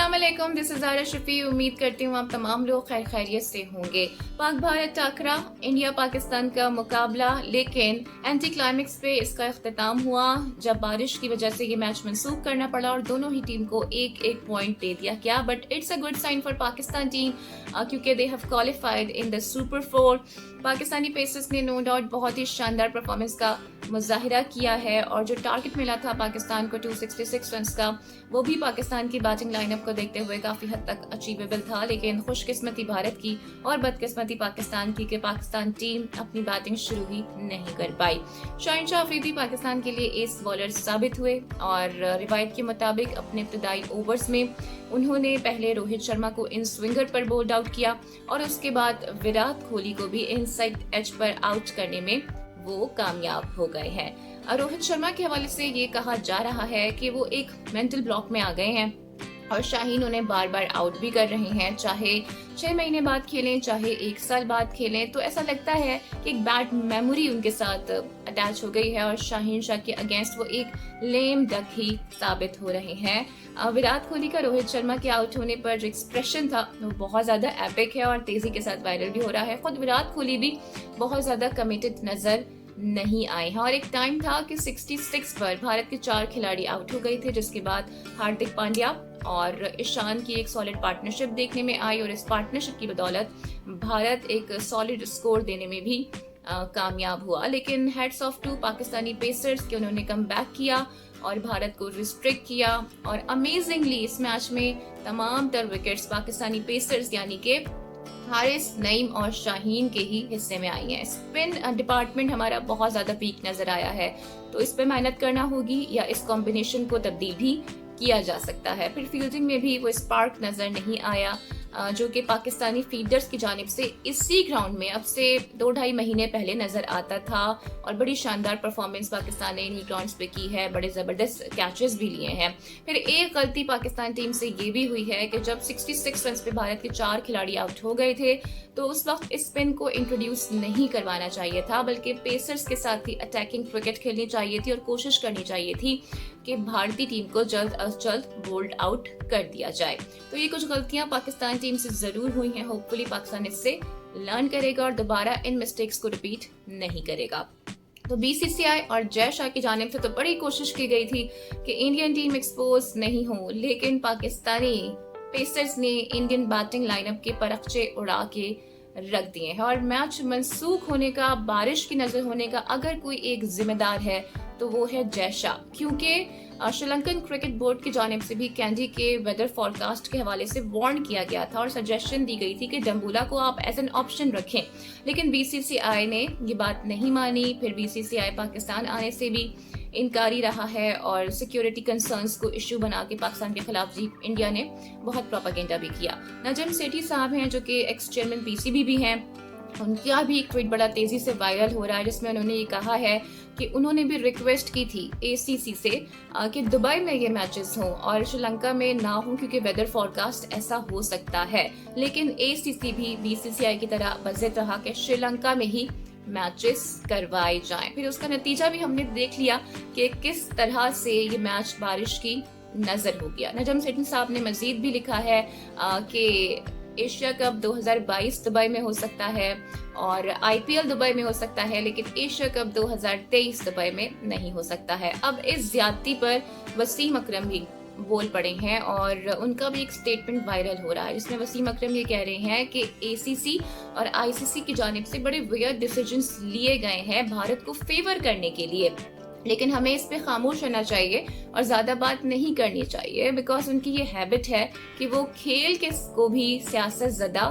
अस्सलामुअलैकुम, this is Zaara Shafi. उम्मीद करती हूँ आप तमाम लोग खैर खैरियत से होंगे। पाक भारत टाकरा, इंडिया पाकिस्तान का मुकाबला, लेकिन एंटी क्लाइमेक्स पे इसका इख्तिताम हुआ जब बारिश की वजह से ये मैच मंसूख करना पड़ा और दोनों ही टीम को एक एक पॉइंट दे दिया गया। But it's a good sign for Pakistan team क्योंकि they have qualified in the super 4। Pakistani pacers ने नो डाउट बहुत ही शानदार परफॉर्मेंस का मुजाहिरा किया है और जो टारगेट मिला था पाकिस्तान को 266 रन का, वो भी पाकिस्तान की बैटिंग लाइनअप को देखते हुए काफी हद तक अचीवेबल था। लेकिन खुशकिस्मती भारत की और बदकिस्मती पाकिस्तान की कि पाकिस्तान टीम अपनी बैटिंग शुरू ही नहीं कर पाई। शाहीन शाह अफरीदी पाकिस्तान के लिए एस बॉलर साबित हुए और रिवायत के मुताबिक अपने इब्तदाई ओवर्स में उन्होंने पहले रोहित शर्मा को इन स्विंगर पर बोल्ड आउट किया और उसके बाद विराट कोहली को भी इनसाइड एज पर आउट करने में वो कामयाब हो गए हैं। रोहित शर्मा के हवाले से ये कहा जा रहा है कि वो एक मेंटल ब्लॉक में आ गए हैं और शाहीन उन्हें बार बार आउट भी कर रहे हैं, चाहे 6 महीने बाद खेलें चाहे 1 साल बाद खेलें। तो ऐसा लगता है कि एक बैड मेमोरी उनके साथ अटैच हो गई है और शाहीन शाह के अगेंस्ट वो एक लेम डक ही साबित हो रहे हैं। विराट कोहली का रोहित शर्मा के आउट होने पर जो एक्सप्रेशन था वो बहुत ज्यादा एपिक है और तेजी के साथ वायरल भी हो रहा है। खुद विराट कोहली भी बहुत ज्यादा कमिटेड नजर नहीं आए हैं और एक टाइम था कि 66 पर भारत के 4 खिलाड़ी आउट हो गए थे, जिसके बाद हार्दिक पांड्या और ईशान की एक सॉलिड पार्टनरशिप देखने में आई और इस पार्टनरशिप की बदौलत भारत एक सॉलिड स्कोर देने में भी कामयाब हुआ। लेकिन hats off to Pakistani pacers के उन्होंने कम बैक किया और भारत को रिस्ट्रिक्ट किया और अमेजिंगली इस मैच में तमाम तर विकेट्स पाकिस्तानी पेसर्स यानी कि हारिस, नईम और शाहीन के ही हिस्से में आई हैं। स्पिन डिपार्टमेंट हमारा बहुत ज्यादा पीक नजर आया है, तो इस पे मेहनत करना होगी या इस कॉम्बिनेशन को तब्दील भी किया जा सकता है। फिर फील्डिंग में भी वो स्पार्क नजर नहीं आया जो कि पाकिस्तानी फील्डर्स की जानिब से इसी ग्राउंड में अब से 2-2.5 महीने पहले नजर आता था और बड़ी शानदार परफॉर्मेंस पाकिस्तान ने इन्हीं ग्राउंड्स पे की है, बड़े जबरदस्त कैचेस भी लिए हैं। फिर एक गलती पाकिस्तान टीम से ये भी हुई है कि जब 66 रन पे भारत के 4 खिलाड़ी आउट हो गए थे तो उस वक्त स्पिन को इंट्रोड्यूस नहीं करवाना चाहिए था, बल्कि पेसर्स के साथ ही अटैकिंग क्रिकेट खेलनी चाहिए थी और कोशिश करनी चाहिए थी कि भारतीय टीम को जल्द अज जल्द बोल्ड आउट कर दिया जाए। तो ये कुछ गलतियां पाकिस्तान टीम से जरूर हुई हैं। होपफुली पाकिस्तान इससे लर्न करेगा और दोबारा इन मिस्टेक्स को रिपीट नहीं करेगा। तो बीसीसीआई और जय शाह की जानिब से तो बड़ी कोशिश की गई थी कि इंडियन टीम एक्सपोज नहीं हो, लेकिन पाकिस्तानी पेसर्स ने इंडियन बैटिंग लाइनअप के परखचे उड़ा के रख दिए हैं और मैच मंसूख होने का, बारिश की नजर होने का अगर कोई एक जिम्मेदार है तो वो है जय शाह, क्योंकि श्रीलंकन क्रिकेट बोर्ड की जानिब से भी कैंडी के वेदर फॉरकास्ट के हवाले से वार्न किया गया था और सजेशन दी गई थी कि डम्बूला को आप एज एन ऑप्शन रखें, लेकिन बीसीसीआई ने ये बात नहीं मानी। फिर बीसीसीआई पाकिस्तान आने से भी इनकारी रहा है और सिक्योरिटी कंसर्न्स को इश्यू बना के पाकिस्तान के खिलाफ जी इंडिया ने बहुत प्रोपागेंडा भी किया। नजम सेठी साहब हैं जो कि एक्स चेयरमैन पीसीबी भी हैं, उनका भी एक ट्वीट बड़ा तेजी से वायरल हो रहा है जिसमें उन्होंने ये कहा है कि उन्होंने भी रिक्वेस्ट की थी एसीसी से कि दुबई में ये मैचेस हों और श्रीलंका में ना हो क्योंकि वेदर फॉरकास्ट ऐसा हो सकता है। लेकिन एसीसी भी बीसीसीआई की तरह बज़िद रहा कि श्रीलंका में ही मैचेस करवाए जाएं। फिर उसका नतीजा भी हमने देख लिया कि किस तरह से ये मैच बारिश की नजर हो गया। नजम सेठी साहब ने मजीद भी लिखा है कि एशिया कप 2022 दुबई में हो सकता है और आईपीएल दुबई में हो सकता है, लेकिन एशिया कप 2023 दुबई में नहीं हो सकता है। अब इस ज्यादती पर वसीम अकरम भी बोल पड़े हैं और उनका भी एक स्टेटमेंट वायरल हो रहा है जिसमें वसीम अकरम ये कह रहे हैं कि एसीसी और आईसीसी की जानिब से बड़े वियर्ड डिसीजंस लिए गए हैं भारत को फेवर करने के लिए, लेकिन हमें इस पे खामोश रहना चाहिए और ज्यादा बात नहीं करनी चाहिए, बिकॉज उनकी ये हैबिट है कि वो खेल के को भी सियासत ज़दा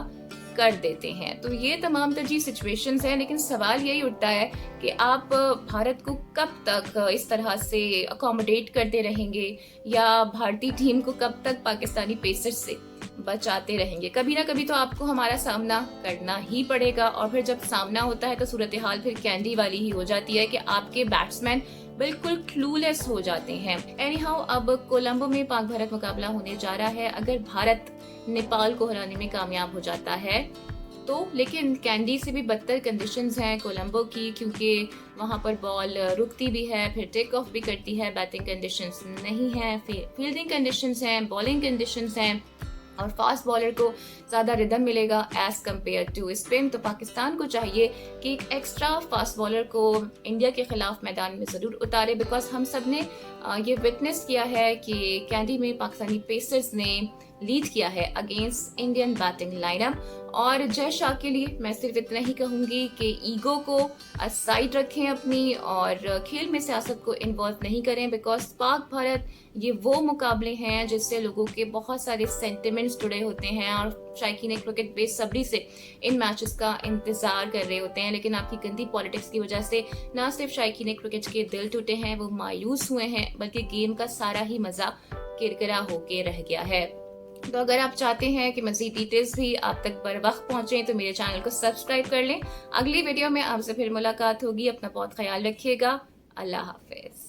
कर देते हैं। तो ये तमाम तरजी सिचुएशंस हैं, लेकिन सवाल यही उठता है कि आप भारत को कब तक इस तरह से अकोमोडेट करते रहेंगे या भारतीय टीम को कब तक पाकिस्तानी पेसर्स से बचाते रहेंगे। कभी ना कभी तो आपको हमारा सामना करना ही पड़ेगा और फिर जब सामना होता है तो सूरत हाल फिर कैंडी वाली ही हो जाती है कि आपके बैट्समैन बिल्कुल क्लूलेस हो जाते हैं। एनीहाउ अब कोलंबो में पाक भारत मुकाबला होने जा रहा है। अगर भारत नेपाल को हराने में कामयाब हो जाता है तो लेकिन कैंडी से भी बदतर कंडीशंस हैं कोलंबो की, क्योंकि वहाँ पर बॉल रुकती भी है, फिर टेक ऑफ भी करती है, बैटिंग कंडीशंस नहीं है, फील्डिंग कंडीशंस हैं, बॉलिंग कंडीशंस हैं और फास्ट बॉलर को ज़्यादा रिदम मिलेगा एज कम्पेयर टू स्पिन। तो पाकिस्तान को चाहिए कि एक एक्स्ट्रा फास्ट बॉलर को इंडिया के खिलाफ मैदान में ज़रूर उतारे, बिकॉज हम सब ने ये विटनेस किया है कि कैंडी में पाकिस्तानी पेसर्स ने लीड किया है अगेंस्ट इंडियन बैटिंग लाइनअप। और जय शाह के लिए मैं सिर्फ इतना ही कहूँगी कि ईगो को साइड रखें अपनी और खेल में सियासत को इन्वॉल्व नहीं करें, बिकॉज पाक भारत ये वो मुकाबले हैं जिससे लोगों के बहुत सारे सेंटिमेंट्स जुड़े होते हैं और शायकीन क्रिकेट बेसब्री से इन मैचेस का इंतजार कर रहे होते हैं। लेकिन आपकी गंदी पॉलिटिक्स की वजह से ना सिर्फ शायकीन क्रिकेट के दिल टूटे हैं, वो मायूस हुए हैं, बल्कि गेम का सारा ही मजा किरकिरा होके रह गया है। तो अगर आप चाहते हैं कि मज़ीद डिटेल्स भी आप तक बर वक्त पहुंचे तो मेरे चैनल को सब्सक्राइब कर लें। अगली वीडियो में आपसे फिर मुलाकात होगी। अपना बहुत ख्याल रखिएगा। अल्लाह हाफिज।